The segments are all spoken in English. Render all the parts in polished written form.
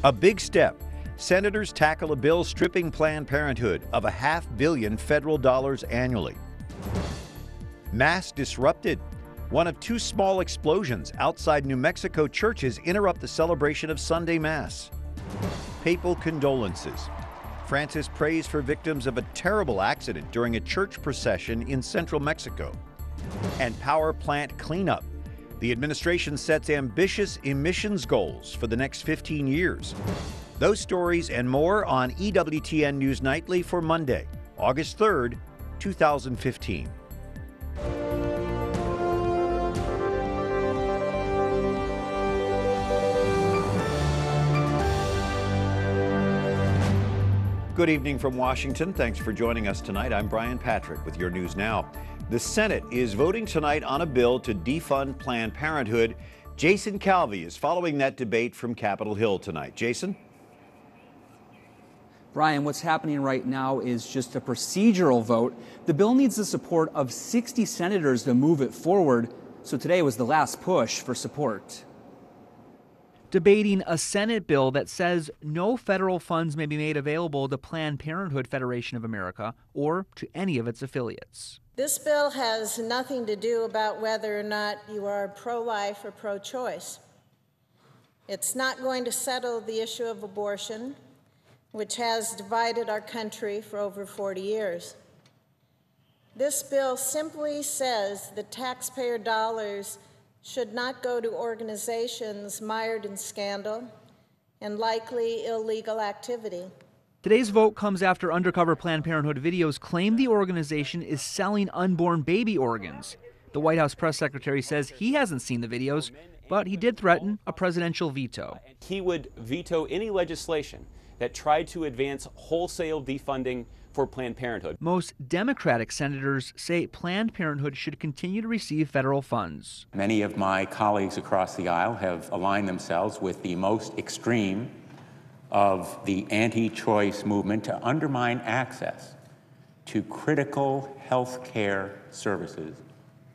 A big step. Senators tackle a bill stripping Planned Parenthood of $500 million federal dollars annually. Mass disrupted. One of two small explosions outside New Mexico churches interrupt the celebration of Sunday Mass. Papal condolences. Francis prays for victims of a terrible accident during a church procession in central Mexico. And power plant cleanup. The administration sets ambitious emissions goals for the next 15 years. Those stories and more on EWTN News Nightly for Monday, August 3rd, 2015. Good evening from Washington. Thanks for joining us tonight. I'm Brian Patrick with your news now. The Senate is voting tonight on a bill to defund Planned Parenthood. Jason Calvi is following that debate from Capitol Hill tonight. Jason? Brian, what's happening right now is just a procedural vote. The bill needs the support of 60 senators to move it forward, so today was the last push for support. Debating a Senate bill that says no federal funds may be made available to Planned Parenthood Federation of America or to any of its affiliates. This bill has nothing to do about whether or not you are pro-life or pro-choice. It's not going to settle the issue of abortion, which has divided our country for over 40 years. This bill simply says that taxpayer dollars should not go to organizations mired in scandal and likely illegal activity. Today's vote comes after undercover Planned Parenthood videos claim the organization is selling unborn baby organs. The White House press secretary says he hasn't seen the videos, but he did threaten a presidential veto. He would veto any legislation that tried to advance wholesale defunding for Planned Parenthood. Most Democratic senators say Planned Parenthood should continue to receive federal funds. Many of my colleagues across the aisle have aligned themselves with the most extreme of the anti-choice movement to undermine access to critical health care services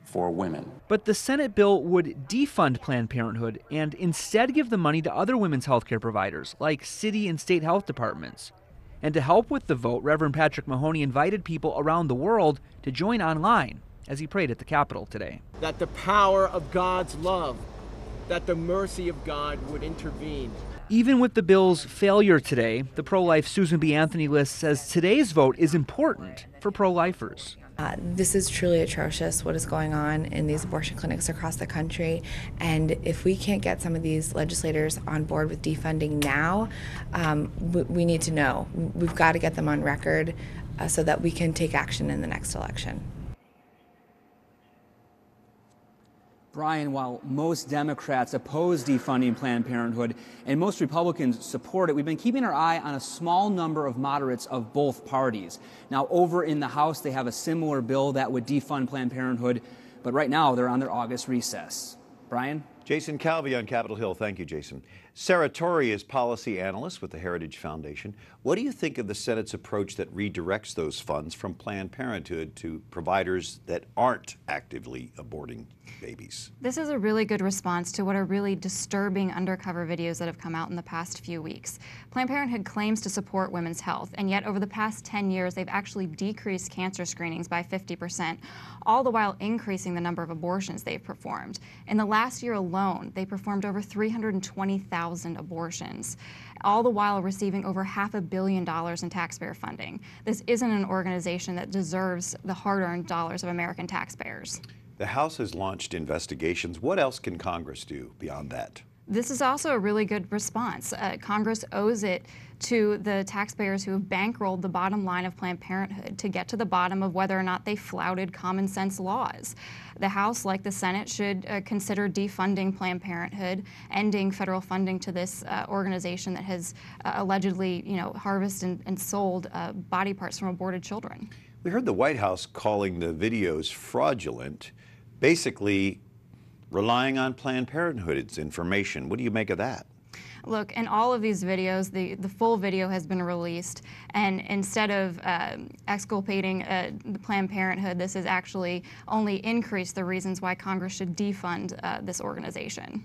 for women. But the Senate bill would defund Planned Parenthood and instead give the money to other women's health care providers, like city and state health departments. And to help with the vote, Reverend Patrick Mahoney invited people around the world to join online as he prayed at the Capitol today. That the power of God's love, that the mercy of God would intervene. Even with the bill's failure today, the pro-life Susan B. Anthony list says today's vote is important for pro-lifers. This is truly atrocious, what is going on in these abortion clinics across the country. And if we can't get some of these legislators on board with defunding now, we need to know. We've got to get them on record so that we can take action in the next election. Brian, while most Democrats oppose defunding Planned Parenthood and most Republicans support it, we've been keeping our eye on a small number of moderates of both parties. Now, over in the House, they have a similar bill that would defund Planned Parenthood, but right now they're on their August recess. Brian? Jason Calvi on Capitol Hill. Thank you, Jason. Sarah Torre is policy analyst with the Heritage Foundation. What do you think of the Senate's approach that redirects those funds from Planned Parenthood to providers that aren't actively aborting babies? This is a really good response to what are really disturbing undercover videos that have come out in the past few weeks. Planned Parenthood claims to support women's health, and yet over the past 10 years, they've actually decreased cancer screenings by 50%, all the while increasing the number of abortions they've performed. In the last year alone, they performed over 320,000 abortions, all the while receiving over $500 million in taxpayer funding. This isn't an organization that deserves the hard-earned dollars of American taxpayers. The House has launched investigations. What else can Congress do beyond that? This is also a really good response. Congress owes it to the taxpayers who have bankrolled the bottom line of Planned Parenthood to get to the bottom of whether or not they flouted common sense laws. The House, like the Senate, should consider defunding Planned Parenthood, ending federal funding to this organization that has allegedly, harvested and sold body parts from aborted children. We heard the White House calling the videos fraudulent, basically relying on Planned Parenthood's information. What do you make of that? Look, in all of these videos, the full video has been released, and instead of exculpating the Planned Parenthood, this has actually only increased the reasons why Congress should defund this organization.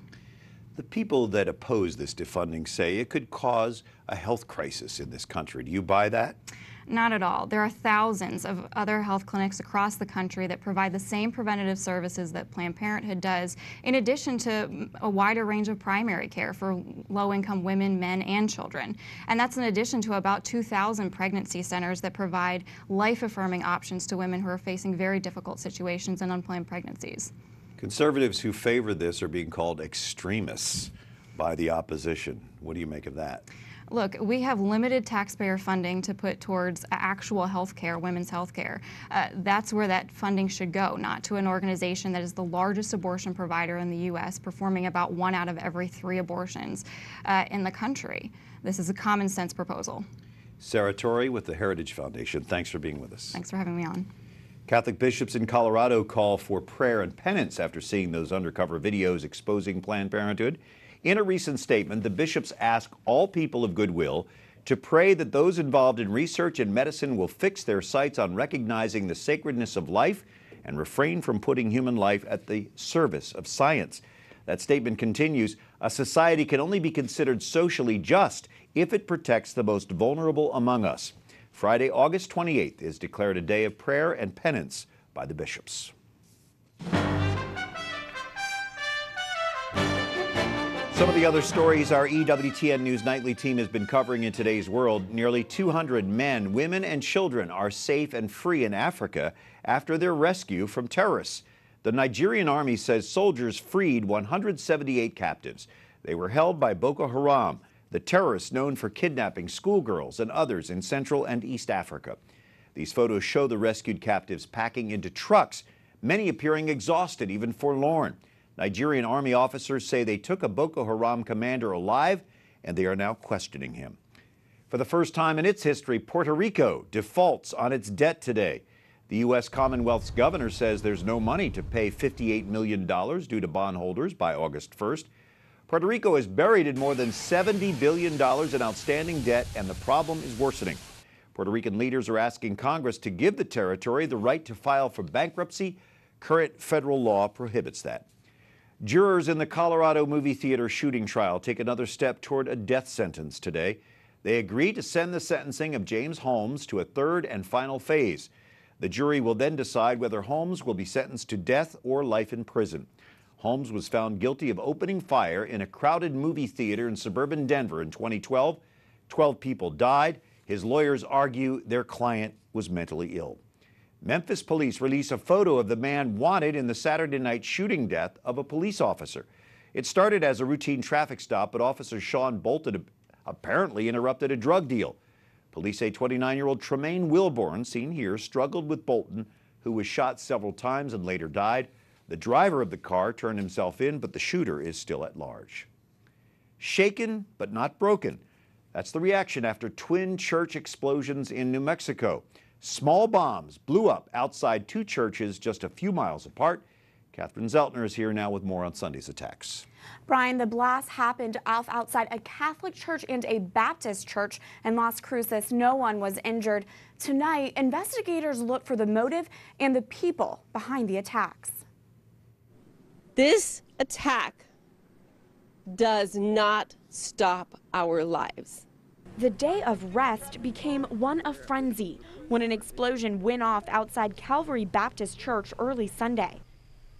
The people that oppose this defunding say it could cause a health crisis in this country. Do you buy that? Not at all. There are thousands of other health clinics across the country that provide the same preventative services that Planned Parenthood does, in addition to a wider range of primary care for low-income women, men, and children. And that's in addition to about 2,000 pregnancy centers that provide life-affirming options to women who are facing very difficult situations and unplanned pregnancies. Conservatives who favor this are being called extremists by the opposition. What do you make of that? Look, we have limited taxpayer funding to put towards actual health care, women's health care. That's where that funding should go, not to an organization that is the largest abortion provider in the U.S., performing about 1 out of every 3 abortions in the country. This is a common sense proposal. Sarah Torre with the Heritage Foundation, thanks for being with us. Thanks for having me on. Catholic bishops in Colorado call for prayer and penance after seeing those undercover videos exposing Planned Parenthood. In a recent statement, the bishops ask all people of goodwill to pray that those involved in research and medicine will fix their sights on recognizing the sacredness of life and refrain from putting human life at the service of science. That statement continues, a society can only be considered socially just if it protects the most vulnerable among us. Friday, August 28th is declared a day of prayer and penance by the bishops. Some of the other stories our EWTN News Nightly team has been covering in today's world. Nearly 200 men, women, and children are safe and free in Africa after their rescue from terrorists. The Nigerian army says soldiers freed 178 captives. They were held by Boko Haram, the terrorists known for kidnapping schoolgirls and others in Central and East Africa. These photos show the rescued captives packing into trucks, many appearing exhausted, even forlorn. Nigerian army officers say they took a Boko Haram commander alive, and they are now questioning him. For the first time in its history, Puerto Rico defaults on its debt today. The U.S. Commonwealth's governor says there's no money to pay $58 million due to bondholders by August 1st. Puerto Rico is buried in more than $70 billion in outstanding debt, and the problem is worsening. Puerto Rican leaders are asking Congress to give the territory the right to file for bankruptcy. Current federal law prohibits that. Jurors in the Colorado movie theater shooting trial take another step toward a death sentence today. They agree to send the sentencing of James Holmes to a third and final phase. The jury will then decide whether Holmes will be sentenced to death or life in prison. Holmes was found guilty of opening fire in a crowded movie theater in suburban Denver in 2012. 12 people died. His lawyers argue their client was mentally ill. Memphis police release a photo of the man wanted in the Saturday night shooting death of a police officer. It started as a routine traffic stop, but Officer Sean Bolton apparently interrupted a drug deal. Police say 29-year-old Tremaine Wilborn, seen here, struggled with Bolton, who was shot several times and later died. The driver of the car turned himself in, but the shooter is still at large. Shaken but not broken. That's the reaction after twin church explosions in New Mexico. Small bombs blew up outside 2 churches just a few miles apart. Catherine Szeltner is here now with more on Sunday's attacks. Brian, the blast happened outside a Catholic church and a Baptist church in Las Cruces. No one was injured. Tonight, investigators look for the motive and the people behind the attacks. This attack does not stop our lives. The day of rest became one of frenzy when an explosion went off outside Calvary Baptist Church early Sunday.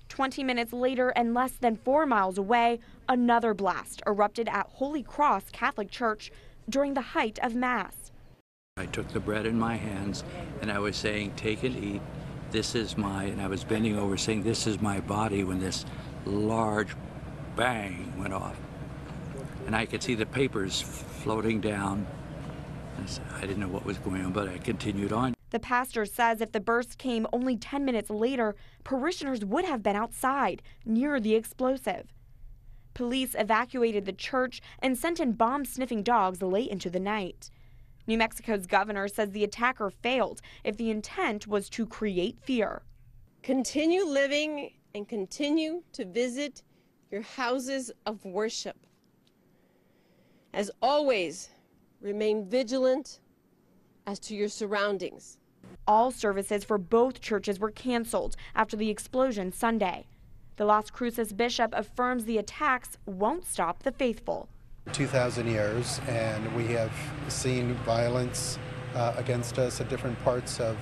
20 minutes later and less than 4 miles away, another blast erupted at Holy Cross Catholic Church during the height of Mass. I took the bread in my hands and I was saying, take and eat, this is and I was bending over saying, this is my body, when this large bang went off. And I could see the papers floating down. I didn't know what was going on, but I continued on. The pastor says if the burst came only 10 minutes later, parishioners would have been outside near the explosive. Police evacuated the church and sent in bomb-sniffing dogs late into the night. New Mexico's governor says the attacker failed if the intent was to create fear. Continue living and continue to visit your houses of worship. As always, remain vigilant as to your surroundings. All services for both churches were canceled after the explosion Sunday. The Las Cruces bishop affirms the attacks won't stop the faithful. 2,000 years, and we have seen violence against us at different parts of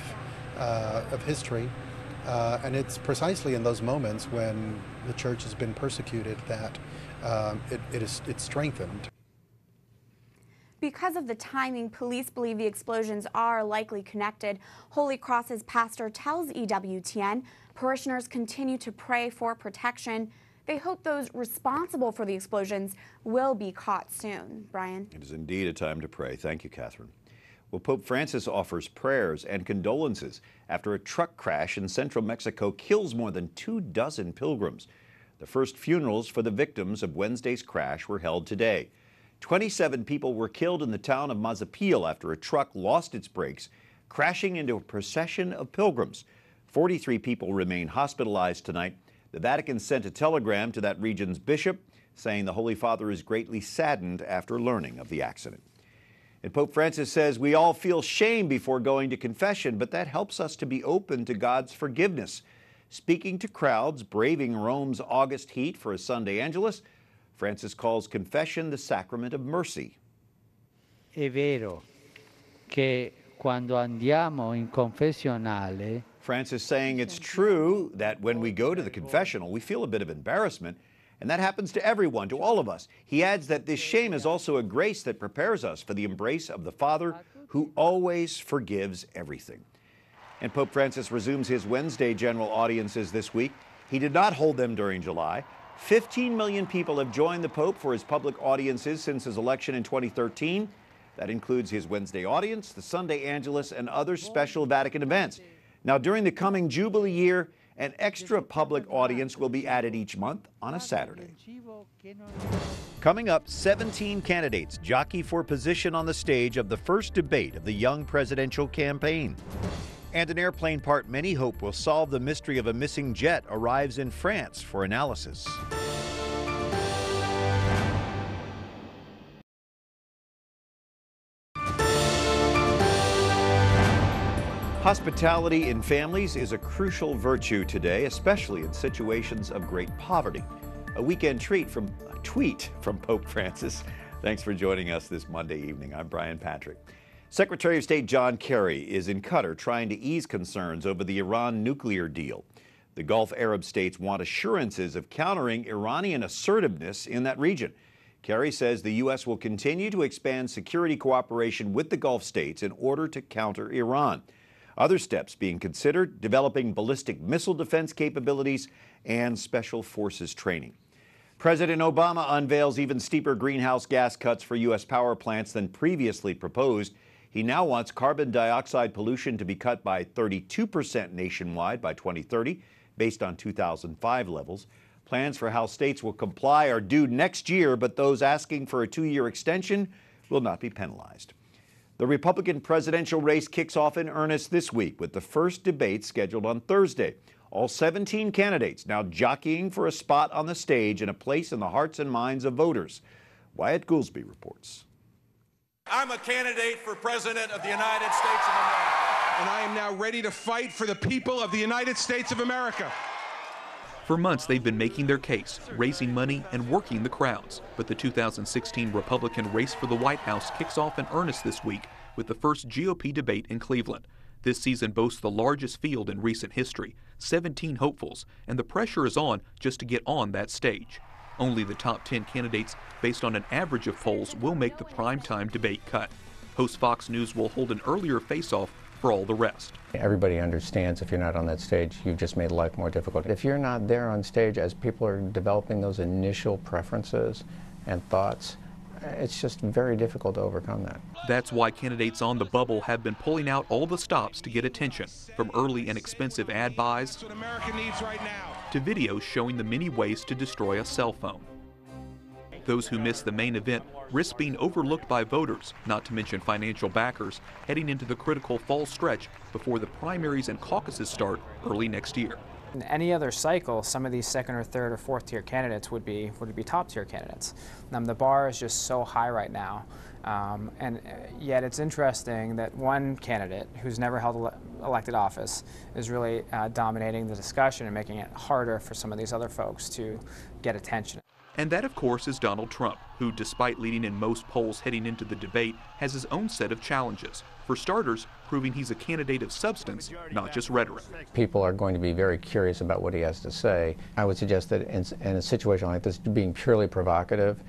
history. And it's precisely in those moments when the church has been persecuted that it's strengthened. Because of the timing, police believe the explosions are likely connected. Holy Cross's pastor tells EWTN parishioners continue to pray for protection. They hope those responsible for the explosions will be caught soon. Brian? It is indeed a time to pray. Thank you, Catherine. Well, Pope Francis offers prayers and condolences after a truck crash in central Mexico kills more than 24 pilgrims. The first funerals for the victims of Wednesday's crash were held today. 27 people were killed in the town of Mazapil after a truck lost its brakes, crashing into a procession of pilgrims. 43 people remain hospitalized tonight. The Vatican sent a telegram to that region's bishop saying the Holy Father is greatly saddened after learning of the accident. And Pope Francis says we all feel shame before going to confession, but that helps us to be open to God's forgiveness. Speaking to crowds braving Rome's August heat for a Sunday Angelus, Francis calls confession the sacrament of mercy. È vero che quando andiamo in confessionale, Francis saying it's true that when we go to the confessional, we feel a bit of embarrassment, and that happens to everyone, to all of us. He adds that this shame is also a grace that prepares us for the embrace of the Father who always forgives everything. And Pope Francis resumes his Wednesday general audiences this week. He did not hold them during July. 15 million people have joined the Pope for his public audiences since his election in 2013. That includes his Wednesday audience, the Sunday Angelus, and other special Vatican events. Now, during the coming Jubilee year, an extra public audience will be added each month on a Saturday. Coming up, 17 candidates jockey for position on the stage of the first debate of the young presidential campaign. And an airplane part many hope will solve the mystery of a missing jet arrives in France for analysis. Hospitality in families is a crucial virtue today, especially in situations of great poverty. A weekend tweet from Pope Francis. Thanks for joining us this Monday evening. I'm Brian Patrick. Secretary of State John Kerry is in Qatar trying to ease concerns over the Iran nuclear deal. The Gulf Arab states want assurances of countering Iranian assertiveness in that region. Kerry says the U.S. will continue to expand security cooperation with the Gulf states in order to counter Iran. Other steps being considered: developing ballistic missile defense capabilities and special forces training. President Obama unveils even steeper greenhouse gas cuts for U.S. power plants than previously proposed. He now wants carbon dioxide pollution to be cut by 32% nationwide by 2030, based on 2005 levels. Plans for how states will comply are due next year, but those asking for a 2-year extension will not be penalized. The Republican presidential race kicks off in earnest this week with the first debate scheduled on Thursday. All 17 candidates now jockeying for a spot on the stage and a place in the hearts and minds of voters. Wyatt Goolsby reports. I'm a candidate for President of the United States of America. And I am now ready to fight for the people of the United States of America. For months, they've been making their case, raising money and working the crowds. But the 2016 Republican race for the White House kicks off in earnest this week with the first GOP debate in Cleveland. This season boasts the largest field in recent history, 17 hopefuls, and the pressure is on just to get on that stage. Only the top 10 candidates, based on an average of polls, will make the primetime debate cut. Host Fox News will hold an earlier face-off for all the rest. Everybody understands if you're not on that stage, you've just made life more difficult. If you're not there on stage as people are developing those initial preferences and thoughts, it's just very difficult to overcome that. That's why candidates on the bubble have been pulling out all the stops to get attention, from early and expensive ad buys That's what America needs right now. to videos showing the many ways to destroy a cell phone. Those who miss the main event risk being overlooked by voters, not to mention financial backers, heading into the critical fall stretch before the primaries and caucuses start early next year. In any other cycle, some of these second or third or fourth tier candidates would be top tier candidates. The bar is just so high right now, And yet it's interesting that one candidate who's never held elected office is really dominating the discussion and making it harder for some of these other folks to get attention. And that, of course, is Donald Trump, who, despite leading in most polls heading into the debate, has his own set of challenges. For starters, proving he's a candidate of substance, not just rhetoric. People are going to be very curious about what he has to say. I would suggest that in a situation like this, being purely provocative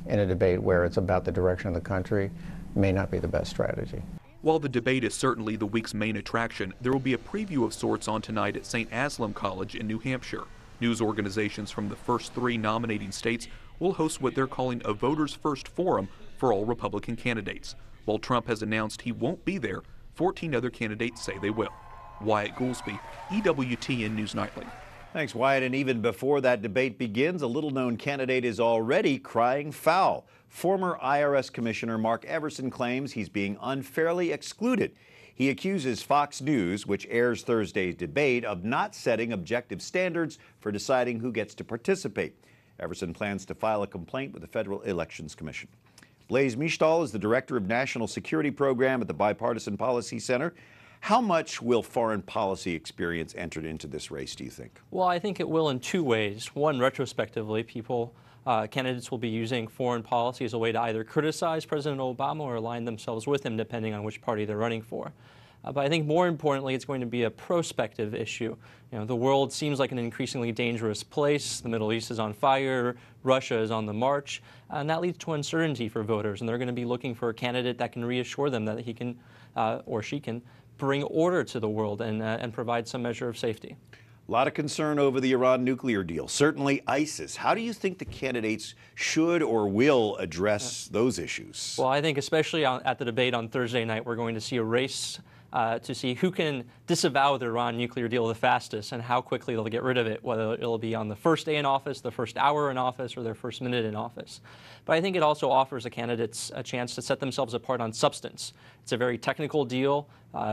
in a debate where it's about the direction of the country may not be the best strategy. While the debate is certainly the week's main attraction, there will be a preview of sorts on tonight at St. Aslam College in New Hampshire. News organizations from the first 3 nominating states will host what they're calling a voters' first forum for all Republican candidates. While Trump has announced he won't be there, 14 other candidates say they will. Wyatt Goolsby, EWTN News Nightly. Thanks, Wyatt. And even before that debate begins, a little-known candidate is already crying foul. Former IRS Commissioner Mark Everson claims he's being unfairly excluded. He accuses Fox News, which airs Thursday's debate, of not setting objective standards for deciding who gets to participate. Everson plans to file a complaint with the Federal Elections Commission. Blaise Misztal is the Director of National Security Program at the Bipartisan Policy Center. How much will foreign policy experience enter into this race, do you think? Well, I think it will in 2 ways. One, retrospectively, candidates will be using foreign policy as a way to either criticize President Obama or align themselves with him, depending on which party they're running for. But I think more importantly, it's going to be a prospective issue. The world seems like an increasingly dangerous place. The Middle East is on fire. Russia is on the march. And that leads to uncertainty for voters. And they're going to be looking for a candidate that can reassure them that he can or she can bring order to the world and provide some measure of safety. A lot of concern over the Iran nuclear deal, certainly ISIS. How do you think the candidates should or will address those issues? Well, I think especially at the debate on Thursday night, we're going to see a race to see who can disavow the Iran nuclear deal the fastest and how quickly they'll get rid of it, whether it'll be on the first day in office, the first hour in office, or their first minute in office. But I think it also offers the candidates a chance to set themselves apart on substance. It's a very technical deal.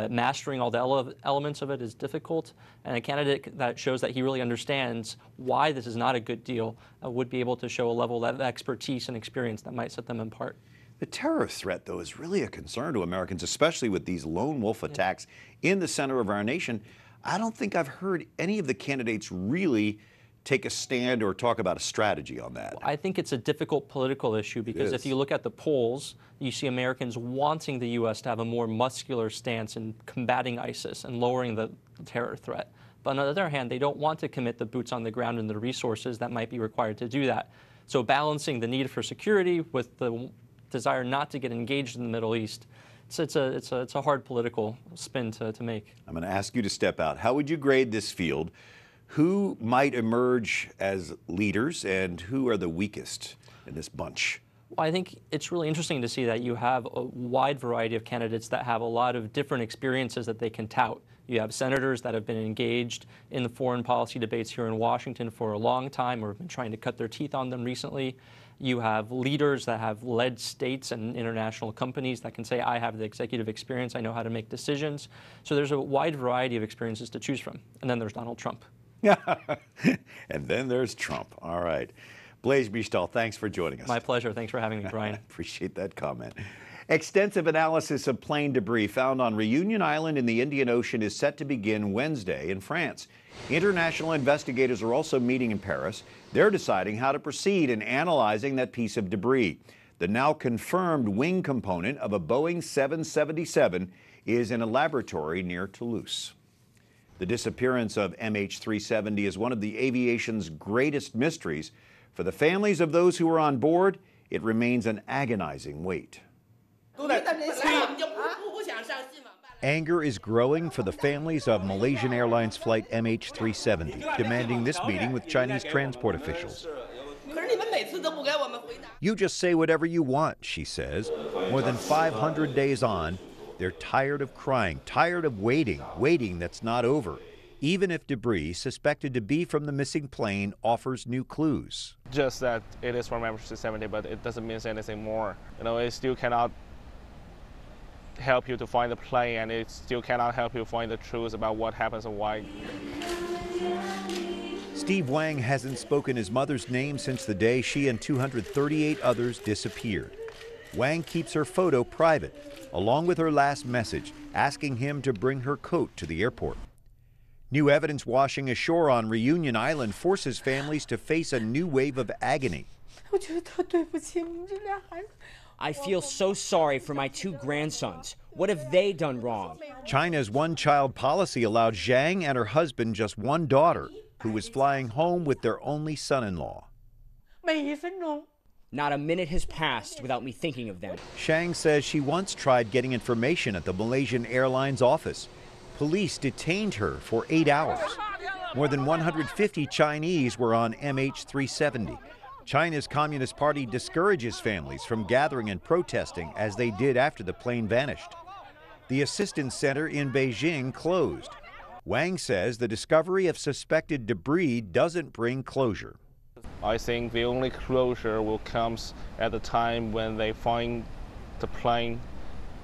Mastering all the elements of it is difficult, and a candidate that shows that he really understands why this is not a good deal would be able to show a level of expertise and experience that might set them apart. The terror threat, though, is really a concern to Americans, especially with these lone wolf attacks in the center of our nation. I don't think I've heard any of the candidates really take a stand or talk about a strategy on that. I think it's a difficult political issue because if you look at the polls, you see Americans wanting the U.S. to have a more muscular stance in combating ISIS and lowering the terror threat. But on the other hand, they don't want to commit the boots on the ground and the resources that might be required to do that. So balancing the need for security with the desire not to get engaged in the Middle East, it's a hard political spin to make. I'm going to ask you to step out. How would you grade this field? Who might emerge as leaders and who are the weakest in this bunch? Well, I think it's really interesting to see that you have a wide variety of candidates that have a lot of different experiences that they can tout. You have senators that have been engaged in the foreign policy debates here in Washington for a long time or have been trying to cut their teeth on them recently. You have leaders that have led states and international companies that can say, I have the executive experience, I know how to make decisions. So there's a wide variety of experiences to choose from. And then there's Donald Trump. And then there's Trump. All right. Blaise Misztal, thanks for joining us. My pleasure. Thanks for having me, Brian. Appreciate that comment. Extensive analysis of plane debris found on Reunion Island in the Indian Ocean is set to begin Wednesday in France. International investigators are also meeting in Paris. They're deciding how to proceed in analyzing that piece of debris. The now confirmed wing component of a Boeing 777 is in a laboratory near Toulouse. The disappearance of MH370 is one of the aviation's greatest mysteries. For the families of those who were on board, it remains an agonizing wait. Anger is growing for the families of Malaysian Airlines flight MH370, demanding this meeting with Chinese transport officials. You just say whatever you want, she says. More than 500 days on, they're tired of crying, tired of waiting that's not over, even if debris suspected to be from the missing plane offers new clues. Just that it is from MH370, but it doesn't mean anything more. It still cannot help you to find the plane, and it still cannot help you find the truth about what happens and why. Steve Wang hasn't spoken his mother's name since the day she and 238 others disappeared. Wang keeps her photo private, along with her last message, asking him to bring her coat to the airport. New evidence washing ashore on Reunion Island forces families to face a new wave of agony. I feel so sorry for my 2 grandsons. What have they done wrong? China's one-child policy allowed Zhang and her husband just one daughter, who was flying home with their only son-in-law. Not a minute has passed without me thinking of them. Zhang says she once tried getting information at the Malaysian Airlines office. Police detained her for 8 hours. More than 150 Chinese were on MH370. China's Communist Party discourages families from gathering and protesting as they did after the plane vanished. The assistance center in Beijing closed. Wang says the discovery of suspected debris doesn't bring closure. I think the only closure will come at the time when they find the plane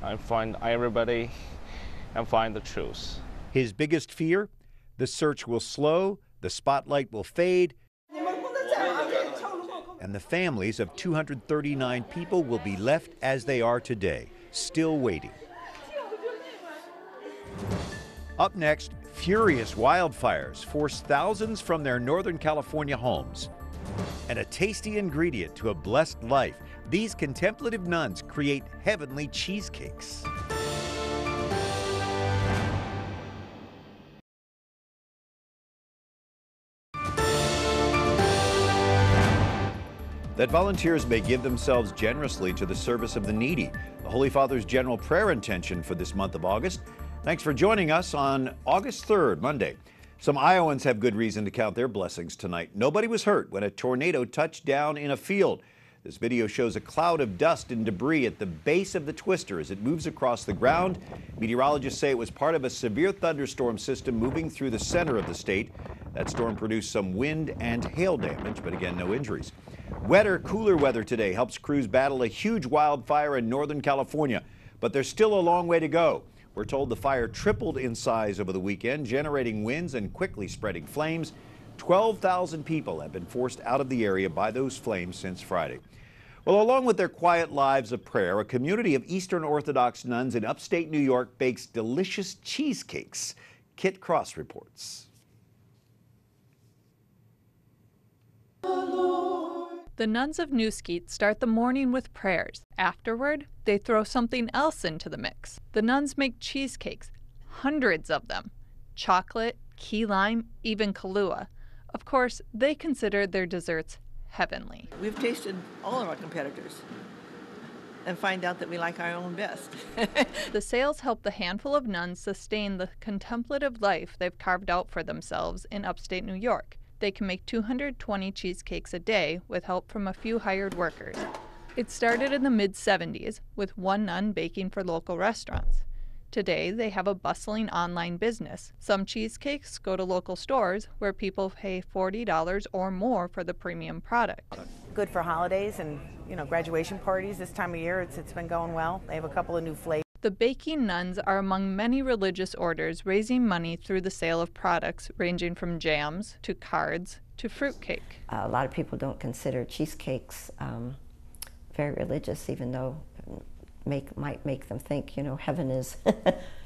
and find everybody and find the truth. His biggest fear? The search will slow, the spotlight will fade, and the families of 239 people will be left as they are today, still waiting. Up next, furious wildfires force thousands from their Northern California homes. And a tasty ingredient to a blessed life, these contemplative nuns create heavenly cheesecakes. That volunteers may give themselves generously to the service of the needy, the Holy Father's general prayer intention for this month of August. Thanks for joining us on August 3rd, Monday. Some Iowans have good reason to count their blessings tonight. Nobody was hurt when a tornado touched down in a field. This video shows a cloud of dust and debris at the base of the twister as it moves across the ground. Meteorologists say it was part of a severe thunderstorm system moving through the center of the state. That storm produced some wind and hail damage, but again, no injuries. Wetter, cooler weather today helps crews battle a huge wildfire in Northern California, but there's still a long way to go. We're told the fire tripled in size over the weekend, generating winds and quickly spreading flames. 12,000 people have been forced out of the area by those flames since Friday. Well, along with their quiet lives of prayer, a community of Eastern Orthodox nuns in upstate New York bakes delicious cheesecakes. Kit Cross reports. The nuns of New Skeet start the morning with prayers. Afterward, they throw something else into the mix. The nuns make cheesecakes, hundreds of them. Chocolate, key lime, even Kahlua. Of course, they consider their desserts heavenly. We've tasted all of our competitors and find out that we like our own best. The sales help the handful of nuns sustain the contemplative life they've carved out for themselves in upstate New York. They can make 220 cheesecakes a day with help from a few hired workers. It started in the mid-70s with one nun baking for local restaurants. Today, they have a bustling online business. Some cheesecakes go to local stores where people pay $40 or more for the premium product. Good for holidays and, graduation parties this time of year. It's been going well. They have a couple of new flavors. The baking nuns are among many religious orders raising money through the sale of products ranging from jams to cards to fruitcake. A lot of people don't consider cheesecakes very religious, even though might make them think, heaven is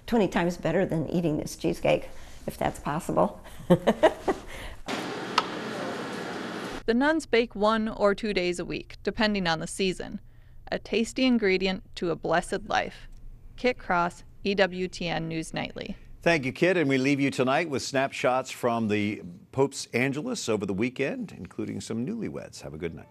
20 times better than eating this cheesecake, if that's possible. The nuns bake 1 or 2 days a week, depending on the season. A tasty ingredient to a blessed life. Kit Cross, EWTN News Nightly. Thank you, Kit, and we leave you tonight with snapshots from the Pope's Angelus over the weekend, including some newlyweds. Have a good night.